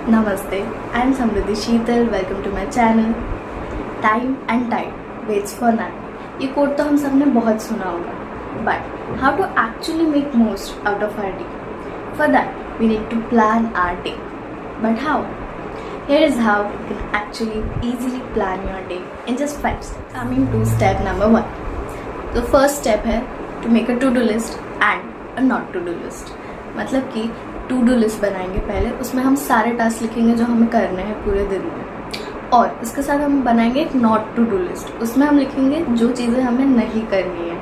Namaste, I am Samriddhi Sheetal. Welcome to my channel. Time and tide waits for none. ये coat तो हम सब ने बहुत सुना होगा. But how to actually make most out of our day? For that, we need to plan our day. But how? Here is how you can actually easily plan your day in just 5 steps. Coming to step number 1. The first step है to make a to-do list and a not to-do list. मतलब कि to do list बनाएंगे पहले, उसमें हम सारे task लिखेंगे जो हमें करने हैं पूरे दिन में, और इसके साथ हम बनाएंगे एक नॉट टू डू लिस्ट. उसमें हम लिखेंगे जो चीज़ें हमें नहीं करनी है,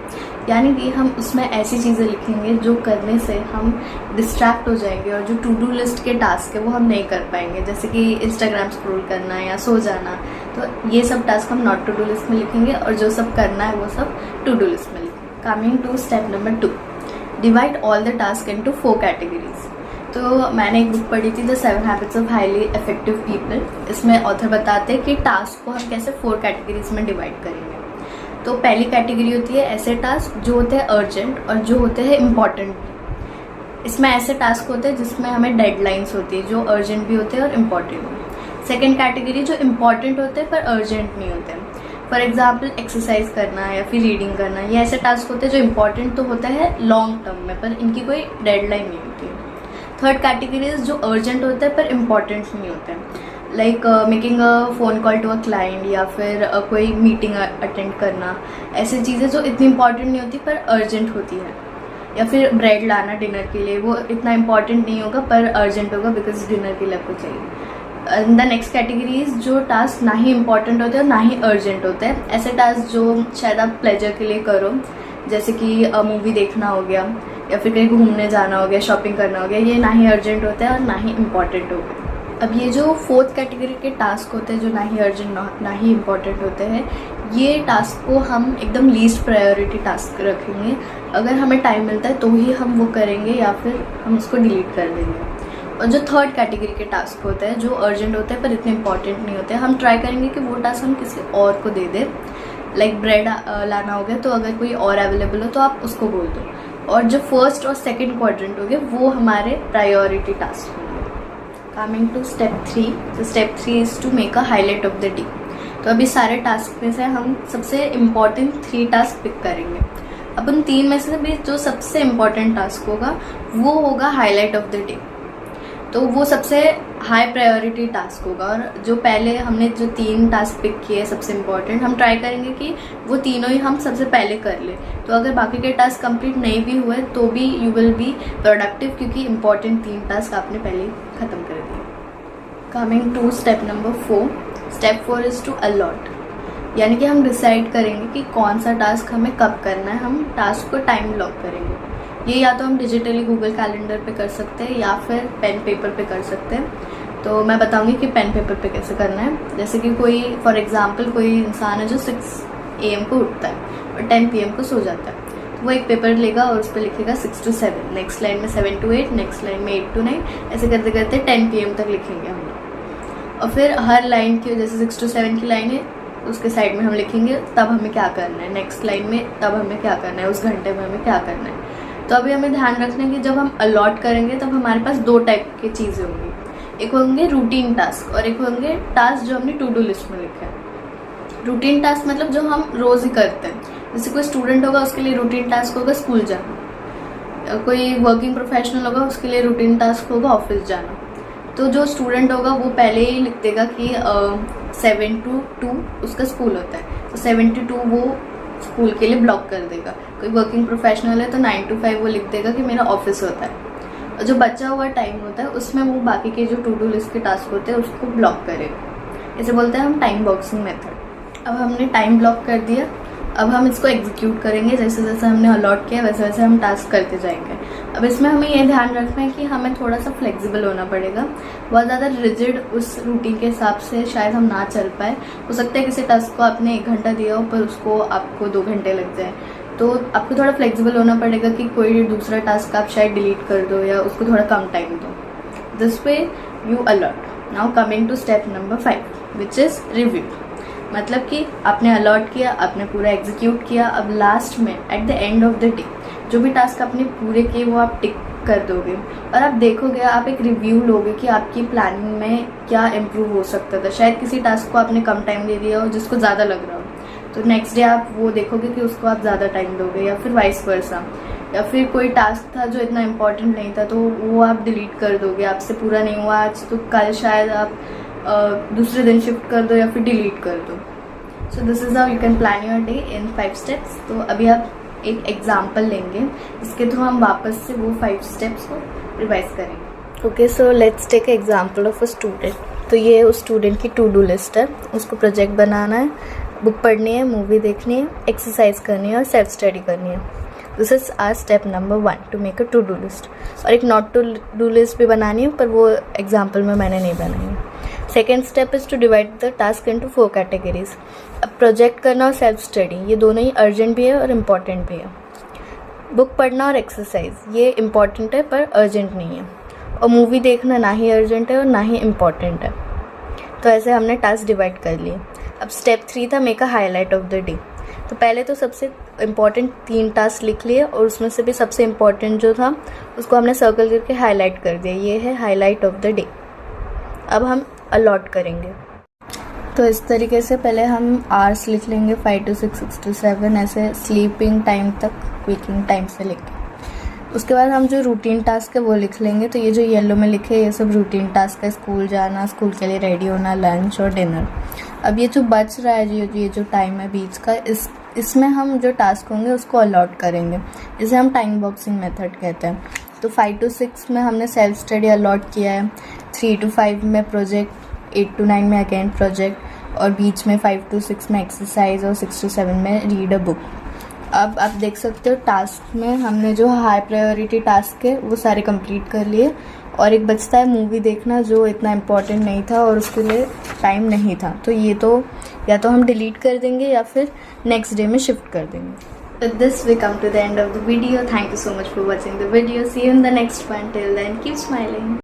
यानी कि हम उसमें ऐसी चीज़ें लिखेंगे जो करने से हम डिस्ट्रैक्ट हो जाएंगे और जो टू डू लिस्ट के टास्क है वो हम नहीं कर पाएंगे, जैसे कि इंस्टाग्राम स्क्रॉल करना या सो जाना. तो ये सब टास्क हम नॉट टू डू लिस्ट में लिखेंगे और जो सब करना है वो सब टू डू लिस्ट में लिखेंगे. Coming to step number 2, divide all the task into 4 categories. तो मैंने एक बुक पढ़ी थी, the 7 habits of highly effective people. इसमें ऑथर बताते हैं कि टास्क को हम कैसे 4 कैटेगरीज में डिवाइड करेंगे. तो पहली कैटेगरी होती है ऐसे टास्क जो होते हैं अर्जेंट और जो होते हैं इम्पॉर्टेंट. इसमें ऐसे टास्क होते हैं जिसमें हमें डेडलाइंस होती है, जो अर्जेंट भी होते हैं और इम्पॉर्टेंट भी. सेकेंड कैटेगरी जो इम्पॉर्टेंट होते हैं पर अर्जेंट नहीं होते हैं. फॉर एग्जाम्पल एक्सरसाइज करना या फिर रीडिंग करना, ये ऐसे टास्क होते हैं जो इम्पॉर्टेंट तो होते हैं लॉन्ग टर्म में पर इनकी कोई डेडलाइन नहीं होती है. थर्ड कैटेगरीज जो अर्जेंट होते हैं पर इम्पॉर्टेंट नहीं होते हैं, like making a phone call to a client या फिर कोई मीटिंग अटेंड करना. ऐसी चीज़ें जो इतनी इंपॉर्टेंट नहीं होती पर अर्जेंट होती है. या फिर ब्रेड लाना डिनर के लिए, वो इतना इंपॉर्टेंट नहीं होगा पर अर्जेंट होगा बिकॉज डिनर के लिए आपको चाहिए. द नेक्स्ट कैटेगरीज जो टास्क ना ही इंपॉर्टेंट होते हैं और ना ही अर्जेंट होते हैं. ऐसे टास्क जो शायद आप प्लेजर के लिए करो, जैसे कि मूवी देखना हो गया या फिर कहीं घूमने जाना हो गया, शॉपिंग करना हो गया, ये ना ही अर्जेंट होते हैं और ना ही इम्पॉर्टेंट होते हैं. अब ये जो फोर्थ कैटेगरी के टास्क होते हैं जो ना ही अर्जेंट ना ही इम्पॉर्टेंट होते हैं, ये टास्क को हम एकदम लीस्ट प्रायोरिटी टास्क रखेंगे. अगर हमें टाइम मिलता है तो ही हम वो करेंगे या फिर हम उसको डिलीट कर देंगे. और जो थर्ड कैटेगरी के टास्क होते हैं जो अर्जेंट होते हैं पर इतने इंपॉर्टेंट नहीं होते हैं, हम ट्राई करेंगे कि वो टास्क हम किसी और को दे दें. लाइक ब्रेड लाना हो गया तो अगर कोई और अवेलेबल हो तो आप उसको बोल दो. और जो फर्स्ट और सेकंड क्वाड्रेंट हो गए वो हमारे प्रायोरिटी टास्क होंगे. Coming to step 3. तो step 3 is to make a highlight of the day. तो अभी सारे टास्क में से हम सबसे इम्पॉर्टेंट 3 टास्क पिक करेंगे. अब उन 3 में से भी जो सबसे इम्पॉर्टेंट टास्क होगा वो होगा हाईलाइट ऑफ द डे. तो वो सबसे हाई प्रायोरिटी टास्क होगा. और जो पहले हमने जो 3 टास्क पिक किए सबसे इम्पॉर्टेंट, हम ट्राई करेंगे कि वो तीनों ही हम सबसे पहले कर ले. तो अगर बाकी के टास्क कंप्लीट नहीं भी हुए तो भी यू विल बी प्रोडक्टिव, क्योंकि इम्पॉर्टेंट 3 टास्क आपने पहले ही ख़त्म कर दिए. Coming to step number 4. Step 4 is to allot, यानी कि हम डिसाइड करेंगे कि कौन सा टास्क हमें कब करना है. हम टास्क को टाइम ब्लॉक करेंगे. ये या तो हम डिजिटली गूगल कैलेंडर पे कर सकते हैं या फिर पेन पेपर पे कर सकते हैं. तो मैं बताऊंगी कि पेन पेपर पे कैसे करना है. जैसे कि कोई फॉर एग्जांपल कोई इंसान है जो 6 AM को उठता है और 10 PM को सो जाता है, तो वो एक पेपर लेगा और उस पर लिखेगा 6 to 7, नेक्स्ट लाइन में 7 to 8, नेक्स्ट लाइन में 8 to 9, ऐसे करते करते 10 PM तक लिखेंगे हम लोग. और फिर हर लाइन की, जैसे 6 to 7 की लाइन है उसके साइड में हम लिखेंगे तब हमें क्या करना है, नेक्स्ट लाइन में तब हमें क्या करना है, उस घंटे में हमें क्या करना है. तो अभी हमें ध्यान रखना है कि जब हम अलॉट करेंगे तब हमारे पास 2 टाइप की चीज़ें होंगी. एक होंगे रूटीन टास्क और एक होंगे टास्क जो हमने टू डू लिस्ट में लिखा है. रूटीन टास्क मतलब जो हम रोज़ ही करते हैं. जैसे कोई स्टूडेंट होगा उसके लिए रूटीन टास्क होगा स्कूल जाना, कोई वर्किंग प्रोफेशनल होगा उसके लिए रूटीन टास्क होगा ऑफिस जाना. तो जो स्टूडेंट होगा वो पहले ही लिख देगा कि 7 to 2 उसका स्कूल होता है, तो 7 to 2 वो स्कूल के लिए ब्लॉक कर देगा. कोई वर्किंग प्रोफेशनल है तो 9 to 5 वो लिख देगा कि मेरा ऑफिस होता है. और जो बचा हुआ टाइम होता है उसमें वो बाकी के जो टू डू लिस्ट के टास्क होते हैं उसको ब्लॉक करेगा. इसे बोलते हैं हम टाइम बॉक्सिंग मेथड. अब हमने टाइम ब्लॉक कर दिया, अब हम इसको एग्जीक्यूट करेंगे. जैसे जैसे हमने अलॉट किया वैसे वैसे हम टास्क करते जाएंगे. अब इसमें हमें ये ध्यान रखना है कि हमें थोड़ा सा फ्लेक्सिबल होना पड़ेगा. बहुत ज़्यादा रिजिड उस रूटीन के हिसाब से शायद हम ना चल पाए. हो सकता है किसी टास्क को आपने 1 घंटा दिया हो पर उसको आपको 2 घंटे लग जाए. तो आपको थोड़ा फ्लेक्सिबल होना पड़ेगा कि कोई दूसरा टास्क आप शायद डिलीट कर दो या उसको थोड़ा कम टाइम दो. This way you allot. Now coming to step number 5 which is review. मतलब कि आपने अलॉट किया, आपने पूरा एग्जीक्यूट किया. अब लास्ट में at the end of the day जो भी टास्क आपने पूरे किए वो आप टिक कर दोगे और आप देखोगे, आप एक रिव्यू लोगे कि आपकी प्लानिंग में क्या इम्प्रूव हो सकता था। शायद किसी टास्क को आपने कम टाइम दे दिया हो जिसको ज़्यादा लग रहा हो, तो नेक्स्ट डे आप वो देखोगे कि उसको आप ज़्यादा टाइम दोगे, या फिर वाइस वर्सा। या फिर कोई टास्क था जो इतना इम्पोर्टेंट नहीं था तो वो आप डिलीट कर दोगे, आपसे पूरा नहीं हुआ आज तो कल शायद आप दूसरे दिन शिफ्ट कर दो या फिर डिलीट कर दो। So this is how you can plan your day in 5 steps. तो अभी आप एक एग्जाम्पल लेंगे, इसके थ्रू हम वापस से वो 5 स्टेप्स को रिवाइज करेंगे। Okay, so let's take example of a student. तो ये उस स्टूडेंट की टू डू लिस्ट है, उसको प्रोजेक्ट बनाना है, बुक पढ़नी है, मूवी देखनी है, एक्सरसाइज करनी है और सेल्फ स्टडी करनी है। This is our step number 1 to make a to do list. और एक नॉट टू डू लिस्ट भी बनानी है, पर वो एग्जाम्पल में मैंने नहीं बनाई है। Second step is to divide the task into 4 categories. अब प्रोजेक्ट करना और सेल्फ स्टडी ये दोनों ही अर्जेंट भी है और इम्पॉर्टेंट भी है। बुक पढ़ना और एक्सरसाइज ये इम्पॉर्टेंट है पर अर्जेंट नहीं है, और मूवी देखना ना ही अर्जेंट है और ना ही इम्पॉर्टेंट है। तो ऐसे हमने टास्क डिवाइड कर लिए। अब स्टेप 3 था make a highlight of the day. तो पहले तो सबसे इम्पॉर्टेंट 3 टास्क लिख लिए और उसमें से भी सबसे इम्पॉर्टेंट जो था उसको हमने सर्कल करके हाईलाइट कर दिया। ये है हाईलाइट ऑफ द डे। अब हम अलॉट करेंगे। तो इस तरीके से पहले हम आवर्स लिख लेंगे 5 to 6, 6 to 7, ऐसे स्लीपिंग टाइम तक, वेकिंग टाइम से लेके। उसके बाद हम जो रूटीन टास्क है वो लिख लेंगे। तो ये जो येलो में लिखे ये सब रूटीन टास्क है, स्कूल जाना, स्कूल के लिए रेडी होना, लंच और डिनर। अब ये जो बच रहा है ये जो टाइम है बीच का, इसमें हम जो टास्क होंगे उसको अलॉट करेंगे। इसे हम टाइम बॉक्सिंग मेथड कहते हैं। तो 5 to 6 में हमने सेल्फ स्टडी अलॉट किया है, 3 to 5 में प्रोजेक्ट, 8 to 9 में अगेन प्रोजेक्ट, और बीच में 5 to 6 में एक्सरसाइज और 6 to 7 में रीड अ बुक। अब आप देख सकते हो टास्क में हमने जो हाई प्रायोरिटी टास्क है वो सारे कंप्लीट कर लिए, और एक बचता है मूवी देखना जो इतना इम्पोर्टेंट नहीं था और उसके लिए टाइम नहीं था। तो ये तो या तो हम डिलीट कर देंगे या फिर नेक्स्ट डे में शिफ्ट कर देंगे। With this we come to the end of the video. Thank you so much for watching the video. See you in the next one. Till then, keep smiling.